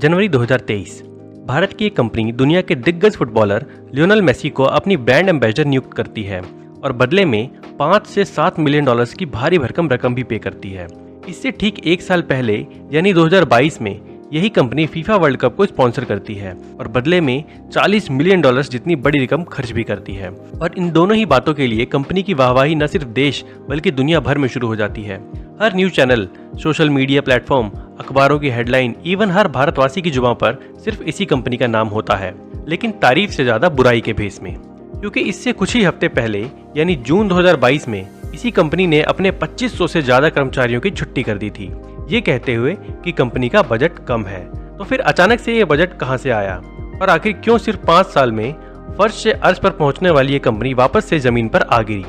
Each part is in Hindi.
जनवरी 2023। भारत की एक कंपनी दुनिया के दिग्गज फुटबॉलर लियोनेल मेसी को अपनी ब्रांड एम्बेसडर नियुक्त करती है और बदले में 5 से 7 मिलियन डॉलर्स की भारी भरकम रकम भी पे करती है। इससे ठीक एक साल पहले यानी 2022 में यही कंपनी फीफा वर्ल्ड कप को स्पॉन्सर करती है और बदले में 40 मिलियन डॉलर्स जितनी बड़ी रकम खर्च भी करती है। और इन दोनों ही बातों के लिए कंपनी की वाहवाही न सिर्फ देश बल्कि दुनिया भर में शुरू हो जाती है। हर news channel, social media platform, अखबारों की हेडलाइन, इवन हर भारतवासी की जुबान पर सिर्फ इसी कंपनी का नाम होता है, लेकिन तारीफ से ज्यादा बुराई के भेस में। क्योंकि इससे कुछ ही हफ्ते पहले यानी जून 2022 में इसी कंपनी ने अपने 2500 से ज्यादा कर्मचारियों की छुट्टी कर दी थी, ये कहते हुए कि कंपनी का बजट कम है। तो फिर अचानक से ये बजट कहां से आया और आखिर क्यों सिर्फ 5 साल में फर्श से अर्श पर पहुंचने वाली ये कंपनी वापस से जमीन पर आ गिरी?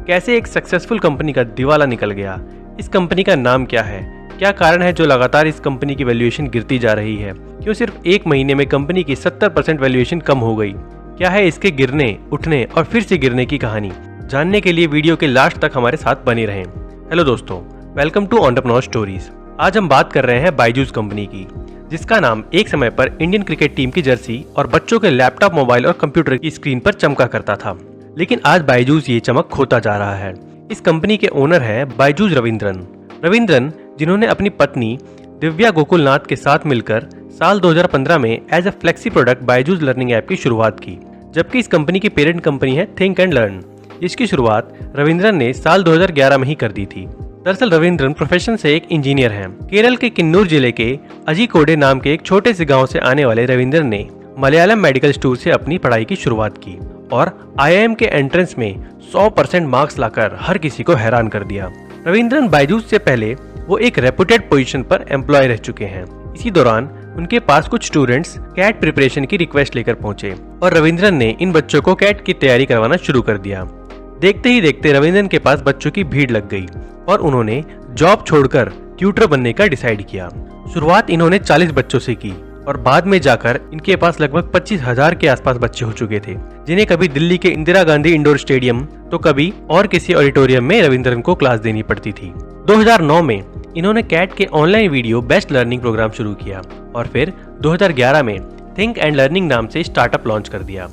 कैसे एक सक्सेसफुल कंपनी का दिवाला निकल गया? इस कंपनी का नाम क्या है? क्या कारण है जो लगातार इस कंपनी की वैल्यूएशन गिरती जा रही है? क्यों सिर्फ एक महीने में कंपनी की 70% वैल्यूएशन कम हो गई? क्या है इसके गिरने, उठने और फिर से गिरने की कहानी? जानने के लिए वीडियो के लास्ट तक हमारे साथ बने रहें। हेलो दोस्तों, वेलकम टू एंटरप्रेन्योर स्टोरीज। आज हम बात कर रहे हैं बायजूस कंपनी की, जिसका नाम एक समय पर इंडियन क्रिकेट टीम की जर्सी और बच्चों के लैपटॉप, मोबाइल और कंप्यूटर की स्क्रीन पर चमका करता था। लेकिन आज बायजूस ये चमक खोता जा रहा है। इस कंपनी के ओनर है बायजूस रविंद्रन, जिन्होंने अपनी पत्नी दिव्या गोकुलनाथ के साथ मिलकर साल 2015 में as a flexi product Byju's learning app की शुरुआत की, जबकि इस कंपनी की पेरेंट कंपनी है थिंक एंड लर्न। इसकी शुरुआत रविंद्रन ने साल 2011 में ही कर दी थी। दरअसल रविंद्रन प्रोफेशन से एक इंजीनियर हैं। केरल के किन्नूर जिले के अजीकोडे नाम के एक छोटे से गांव से आने वाले रविंद्रन ने मलयालम मेडिकल स्कूल से अपनी पढ़ाई की शुरुआत की और IIM के एंट्रेंस में 100% मार्क्स लाकर हर किसी को हैरान कर दिया। रविंद्रन बायजूस से पहले वो एक रेपुटेड पोजीशन पर एम्प्लॉय रह चुके हैं। इसी दौरान उनके पास कुछ स्टूडेंट्स कैट प्रिपरेशन की रिक्वेस्ट लेकर पहुंचे और रविंद्रन ने इन बच्चों को कैट की तैयारी करवाना शुरू कर दिया। देखते ही देखते रविंद्रन के पास बच्चों की भीड़ लग गई और उन्होंने जॉब छोड़कर ट्यूटर बनने का डिसाइड किया। शुरुआत इन्होंने 40 बच्चों से की और बाद में जाकर इनके पास लगभग 25,000 के आसपास बच्चे हो चुके थे, जिन्हें कभी दिल्ली के इंदिरा गांधी इंडोर स्टेडियम तो कभी और किसी ऑडिटोरियम में रविंद्रन को क्लास देनी पड़ती थी। 2009 में इन्होंने कैट के online video based learning program शुरू किया और फिर 2011 में थिंक एंड लर्निंग नाम से स्टार्टअप लॉन्च कर दिया।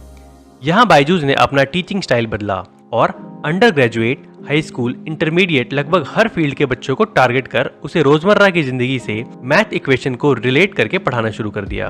यहाँ बायजूस ने अपना टीचिंग स्टाइल बदला और under graduate, high school, intermediate लगभग हर फील्ड के बच्चों को टारगेट कर उसे रोजमर्रा की जिंदगी से मैथ इक्वेशन को रिलेट करके पढ़ाना शुरू कर दिया।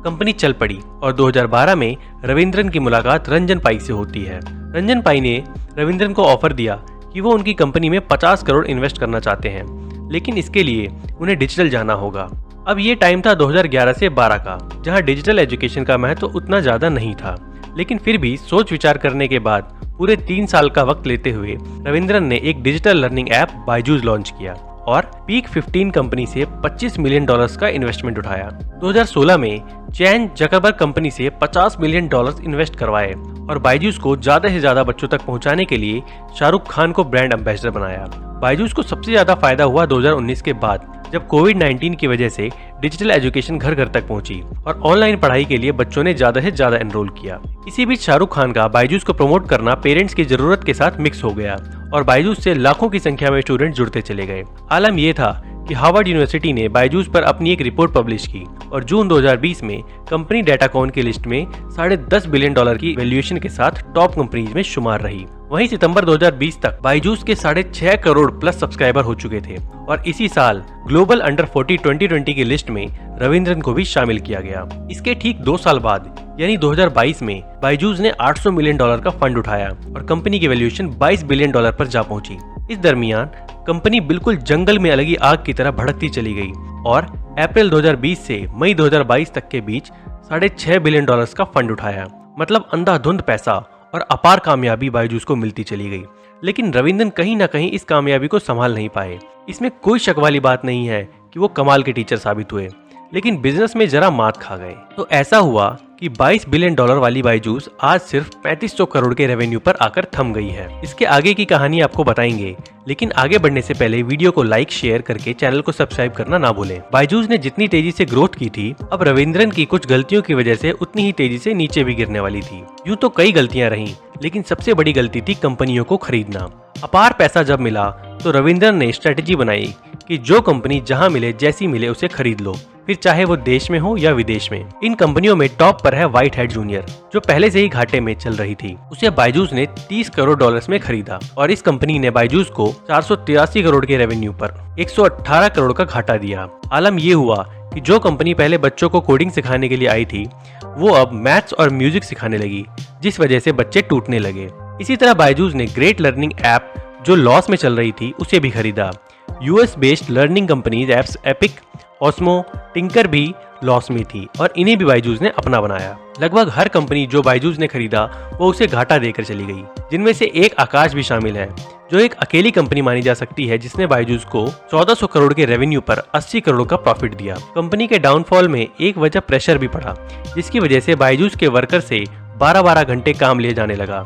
कंपनी चल पड़ी और 2012 में रविंद्रन की मुलाकात रंजन पाई से होती है। रंजन पाई ने रविंद्रन को ऑफर दिया कि वो उनकी कंपनी में 50 करोड़ इन्वेस्ट करना चाहते हैं, लेकिन इसके लिए उन्हें डिजिटल जाना होगा। अब ये टाइम था 2011 से 12 का, जहाँ डिजिटल एजुकेशन का महत्व उतना ज्यादा नहीं था, लेकिन फिर भी सोच विचार करने के बाद पूरे 3 साल का वक्त लेते हुए रविंद्रन ने एक digital learning app Byju's launch किया और पीक 15 कंपनी से 25 मिलियन डॉलर्स का इन्वेस्टमेंट उठाया। 2016 में चैन जकरबर्ग कंपनी से 50 मिलियन डॉलर्स इन्वेस्ट करवाए और बायजूस को ज्यादा से ज्यादा बच्चों तक पहुंचाने के लिए शाहरुख खान को ब्रांड एम्बेसडर बनाया। बायजूस को सबसे ज्यादा फायदा हुआ 2019 के बाद, जब कोविड-19 की वजह से डिजिटल एजुकेशन घर घर तक पहुंची और ऑनलाइन पढ़ाई के लिए बच्चों ने ज्यादा से ज्यादा एनरोल किया। इसी बीच शाहरुख खान का बायजूस को प्रमोट करना पेरेंट्स की जरूरत के साथ मिक्स हो गया और बायजूस से लाखों की संख्या में स्टूडेंट जुड़ते चले गए। आलम ये था कि हार्वर्ड यूनिवर्सिटी ने बायजूस पर अपनी एक रिपोर्ट पब्लिश की और जून 2020 में कंपनी डेटाकॉन की लिस्ट में $10.5 बिलियन की वैल्यूएशन के साथ टॉप कंपनीज में शुमार रही। वहीं सितंबर 2020 तक बायजूस के 6.5 करोड़ प्लस सब्सक्राइबर हो चुके थे और इसी साल ग्लोबल अंडर 40 2020 की लिस्ट में रविंद्रन को भी शामिल किया गया। इसके ठीक 2 साल बाद यानी 2022 में बायजूस ने $800 मिलियन का फंड उठाया और कंपनी की वैल्यूएशन $22 बिलियन पर जा पहुंची। इस दरमियान कंपनी बिल्कुल जंगल में लगी आग की तरह भड़कती चली गई और अप्रैल 2020 से मई 2022 तक के बीच $6.5 बिलियन का फंड उठाया। मतलब अंधाधुंध पैसा और अपार कामयाबी बायजूस को मिलती चली गई। लेकिन रविंद्रन कहीं ना कहीं इस कामयाबी को संभाल नहीं पाए। इसमें कोई शक वाली बात नहीं है कि वो कमाल के टीचर साबित हुए, लेकिन बिजनेस में जरा मात खा गए। तो ऐसा हुआ कि $22 बिलियन वाली बायजूस आज सिर्फ 3500 करोड़ के रेवेन्यू पर आकर थम गई है। इसके आगे की कहानी आपको बताएंगे, लेकिन आगे बढ़ने से पहले वीडियो को लाइक, शेयर करके चैनल को सब्सक्राइब करना ना भूलें। बायजूस ने जितनी तेजी से ग्रोथ की थी, अब रविंद्रन की कुछ गलतियों की वजह से उतनी ही तेजी से नीचे भी गिरने वाली थी। यूँ तो कई गलतियां रहीं, लेकिन सबसे बड़ी गलती थी कंपनियों को खरीदना। अपार पैसा जब मिला तो रविंद्रन ने स्ट्रेटेजी बनाई कि जो कंपनी जहां मिले जैसी मिले उसे खरीद लो, फिर चाहे वो देश में हो या विदेश में। इन कंपनियों में टॉप पर है व्हाइट हैट जूनियर, जो पहले से ही घाटे में चल रही थी। उसे बायजूस ने 30 करोड़ डॉलर्स में खरीदा और इस कंपनी ने बायजूस को 483 करोड़ के रेवेन्यू पर 118 करोड़ का घाटा दिया। आलम ये हुआ कि जो कंपनी पहले बच्चों को कोडिंग सिखाने के लिए आई थी, वो अब मैथ्स और म्यूजिक सिखाने लगी, जिस वजह से बच्चे टूटने लगे। इसी तरह बायजूस ने ग्रेट लर्निंग ऐप, जो लॉस में चल रही थी, उसे भी खरीदा। US based learning companies apps epic, osmo, tinker भी लॉस में थी और इन्हें भी बायजूस ने अपना बनाया। लगभग हर कंपनी जो बायजूस ने खरीदा वो उसे घाटा देकर चली गई, जिनमें से एक आकाश भी शामिल है, जो एक अकेली कंपनी मानी जा सकती है जिसने बायजूस को 1400 करोड़ के रेवेन्यू पर 80 करोड़ का प्रॉफिट दिया। कंपनी के डाउनफॉल में एक वजह प्रेशर भी पड़ा, जिसकी वजह से बायजूस के वर्कर से 12-12 घंटे काम लिए जाने लगा,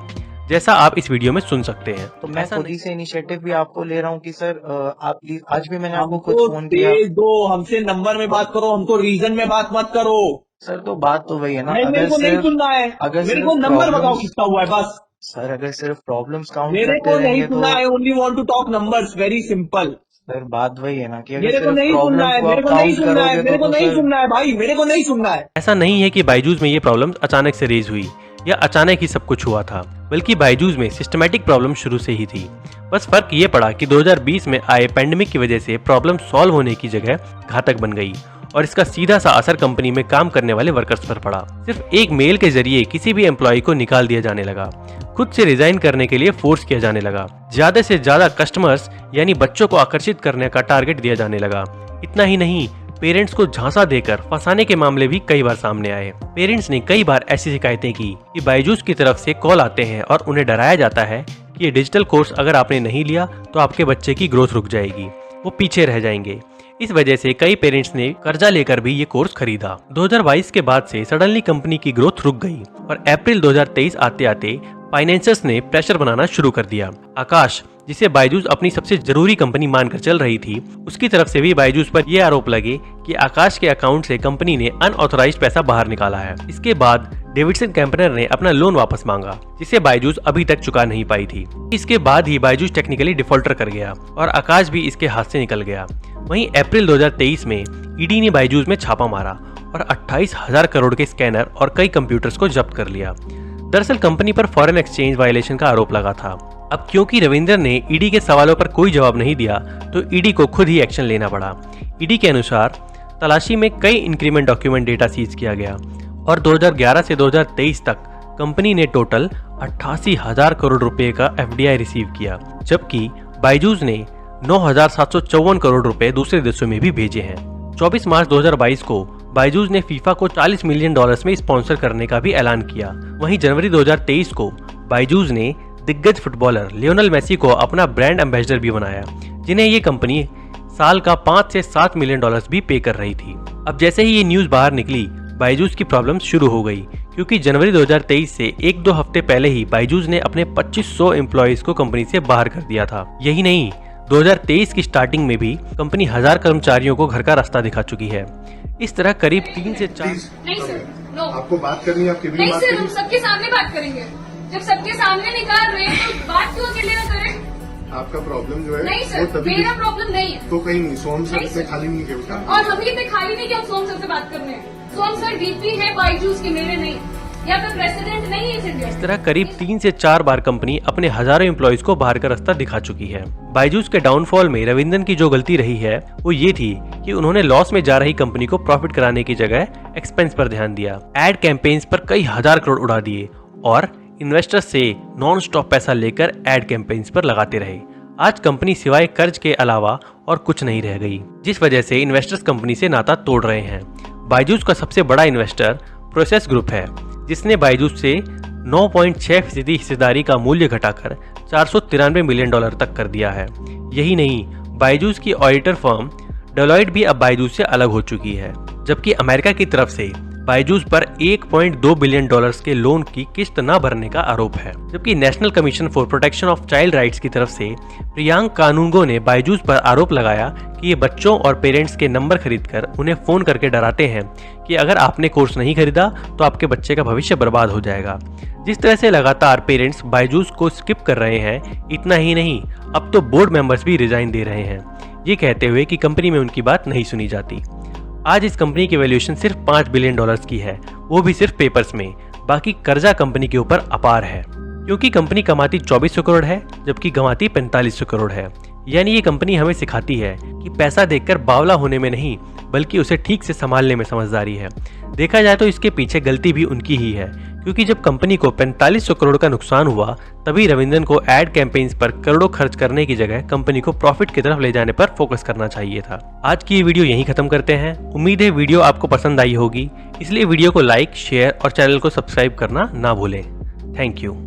जैसा आप इस वीडियो में सुन सकते हैं। तो मैं खुद ही से इनिशिएटिव भी आपको ले रहा हूँ कि सर आप प्लीज, आज भी मैंने आपको खुद फोन किया। दो हमसे नंबर में बात करो, हमको रीजन में बात मत करो। सर तो बात तो वही है ना, मेरे को नहीं सुनना है, अगर मेरे को नंबर बताओ किसका हुआ है बस। सर अगर सिर्फ प्रॉब्लम्स काउंट मेरे को नहीं सुनना है, only want to talk numbers, very simple. Sir बात वही है ना कि मेरे को नहीं सुनना है, मेरे को नहीं सुनना है, मेरे को नहीं सुनना है भाई, मेरे को नहीं सुनना है। ऐसा नहीं है कि बायजूस में ये प्रॉब्लम अचानक से रेज हुई या अचानक ही सब कुछ हुआ था, बल्कि बायजूस में सिस्टमैटिक प्रॉब्लम शुरू से ही थी। बस फर्क ये पड़ा कि 2020 में आए पैंडेमिक की वजह से प्रॉब्लम सॉल्व होने की जगह घातक बन गई और इसका सीधा सा असर कंपनी में काम करने वाले वर्कर्स पर पड़ा। सिर्फ एक मेल के जरिए किसी भी एम्प्लॉय को निकाल दिया जाने लगा, खुद से रिजाइन करने के लिए फोर्स किया जाने लगा, ज्यादा से ज्यादा कस्टमर्स यानी बच्चों को आकर्षित करने का टारगेट दिया जाने लगा। इतना ही नहीं, पेरेंट्स को झांसा देकर फंसाने के मामले भी कई बार सामने आए। पेरेंट्स ने कई बार ऐसी शिकायतें की कि बायजूस की तरफ से कॉल आते हैं और उन्हें डराया जाता है कि ये डिजिटल कोर्स अगर आपने नहीं लिया तो आपके बच्चे की ग्रोथ रुक जाएगी, वो पीछे रह जाएंगे। इस वजह से कई पेरेंट्स ने कर्जा लेकर भी ये कोर्स खरीदा। 2022 के बाद से सडनली कंपनी की ग्रोथ रुक गई और अप्रैल 2023 आते आते फाइनेंसर्स ने प्रेशर बनाना शुरू कर दिया। आकाश, जिसे बायजूस अपनी सबसे जरूरी कंपनी मानकर चल रही थी, उसकी तरफ से भी बायजूस पर यह आरोप लगे कि आकाश के अकाउंट से कंपनी ने अनऑथराइज्ड पैसा बाहर निकाला है। इसके बाद डेविडसन कैंपनर ने अपना लोन वापस मांगा, जिसे बायजूस अभी तक चुका नहीं पाई थी। इसके बाद ही बायजूस टेक्निकली डिफॉल्टर कर गया और आकाश भी इसके हाथ से निकल गया। वहीं अप्रैल 2023 में ईडी ने बायजूस में छापा मारा और 28,000 करोड़ के स्कैनर और कई कंप्यूटर्स को जब्त कर लिया। दरअसल कंपनी पर फॉरेन एक्सचेंज वायलेशन का आरोप लगा था। अब क्योंकि रविंदर ने ईडी के सवालों पर कोई जवाब नहीं दिया, तो ईडी को खुद ही एक्शन लेना पड़ा। ईडी के अनुसार तलाशी में कई इंक्रीमेंट डॉक्यूमेंट डेटा सीज किया गया और 2011 से 2023 तक कंपनी ने टोटल 88,000 करोड़ रुपए का एफडीआई रिसीव किया, जबकि बायजूस ने 9,754 करोड़ रुपए दूसरे देशों में भी भेजे हैं। 24 मार्च 2022 को बायजूस ने फीफा को $40 मिलियन में स्पॉन्सर करने का भी ऐलान किया। वहीं जनवरी 2023 को बायजूस ने दिग्गज फुटबॉलर लियोनेल मेसी को अपना ब्रांड एम्बेसडर भी बनाया, जिन्हें ये कंपनी साल का 5 से 7 मिलियन डॉलर्स भी पे कर रही थी। अब जैसे ही ये न्यूज बाहर निकली, बायजूस की प्रॉब्लम शुरू हो गई, क्योंकि जनवरी 2023 से 1-2 हफ्ते पहले ही बायजूस ने अपने 2500 एम्प्लॉइज को कंपनी से बाहर कर दिया था। यही नहीं, 2023 की स्टार्टिंग में भी कंपनी 1000 कर्मचारियों को घर का रास्ता दिखा चुकी है। इस तरह करीब 3 से 4। नहीं सर, नो। आपको बात करनी है, आपकी भी नहीं बात सर, करनी हम है। सबके सामने बात करेंगे। जब सबके सामने निकाल रहे हैं तो बात क्यों अकेले ना करें? आपका प्रॉब्लम जो है नहीं वो सर, तभी मेरा प्रॉब्लम नहीं है। तो कहीं नहीं, सोम सर नहीं इतने सर। खाली नहीं है उठा। और हम ही इतने खाली नहीं कि हम सोम सर से बात करने हैं। सोम सर डीपी है बायजूस के, मेरे नहीं। यहाँ पे प्रेसिडेंट नहीं है इस इंडिया। इस तरह करीब 3 से 4 बार कंपनी अपने हजारों एम्प्लॉइज को बाहर का रास्ता दिखा चुकी है। बायजूस के डाउनफॉल में रविंदर की जो गलती रही है वो ये थी कि उन्होंने लॉस में जा रही कंपनी को प्रॉफिट कराने की जगह एक्सपेंस पर ध्यान दिया। एड कैंपेन्स पर कई हजार करोड़ उड़ा दिए और इन्वेस्टर्स से नॉन स्टॉप पैसा लेकर एड कैंपेन्स पर लगाते रहे। आज कंपनी सिवाय कर्ज के अलावा और कुछ नहीं रह गई, जिस वजह से इन्वेस्टर्स कंपनी से नाता तोड़ रहे हैं। बायजूस का सबसे बड़ा इन्वेस्टर प्रोसेस ग्रुप है, जिसने बायजूस से 9.6% हिस्सेदारी का मूल्य घटाकर $493 मिलियन तक कर दिया है। यही नहीं, बायजूस की ऑडिटर फर्म डेलॉयट भी अब बायजूस से अलग हो चुकी है, जबकि अमेरिका की तरफ से बायजूस पर $1.2 बिलियन के लोन की किस्त न भरने का आरोप है। जबकि national commission for protection of child rights की तरफ से प्रियांक कानूनगो ने बायजूस पर आरोप लगाया कि ये बच्चों और पेरेंट्स के नंबर खरीदकर उन्हें फोन करके डराते हैं कि अगर आपने कोर्स नहीं खरीदा तो आपके बच्चे का भविष्य बर्बाद हो जाएगा। जिस तरह से लगातार पेरेंट्स बायजूस को स्किप कर रहे हैं, इतना ही नहीं, अब तो बोर्ड मेंबर्स भी रिजाइन दे रहे हैं। ये कहते हुए कि कंपनी में उनकी बात नहीं सुनी जाती। आज इस कंपनी की वैल्यूएशन सिर्फ $5 बिलियन की है, वो भी सिर्फ पेपर्स में। बाकी कर्जा कंपनी के ऊपर अपार है, क्योंकि कंपनी कमाती 2400 करोड़ है जबकि गंवाती 4500 करोड़ है। यानी ये कंपनी हमें सिखाती है कि पैसा देखकर बावला होने में नहीं बल्कि उसे ठीक से संभालने में समझदारी है। देखा जाए तो इसके पीछे गलती भी उनकी ही है, क्योंकि जब कंपनी को 4500 करोड़ का नुकसान हुआ तभी रविंद्रन को एड कैंपेन्स पर करोड़ों खर्च करने की जगह कंपनी को प्रॉफिट की तरफ ले जाने पर फोकस करना चाहिए था। आज की ये वीडियो यहीं खत्म करते हैं। उम्मीद है वीडियो आपको पसंद आई होगी, इसलिए वीडियो को लाइक, शेयर और चैनल को सब्सक्राइब करना ना भूलें। Thank you.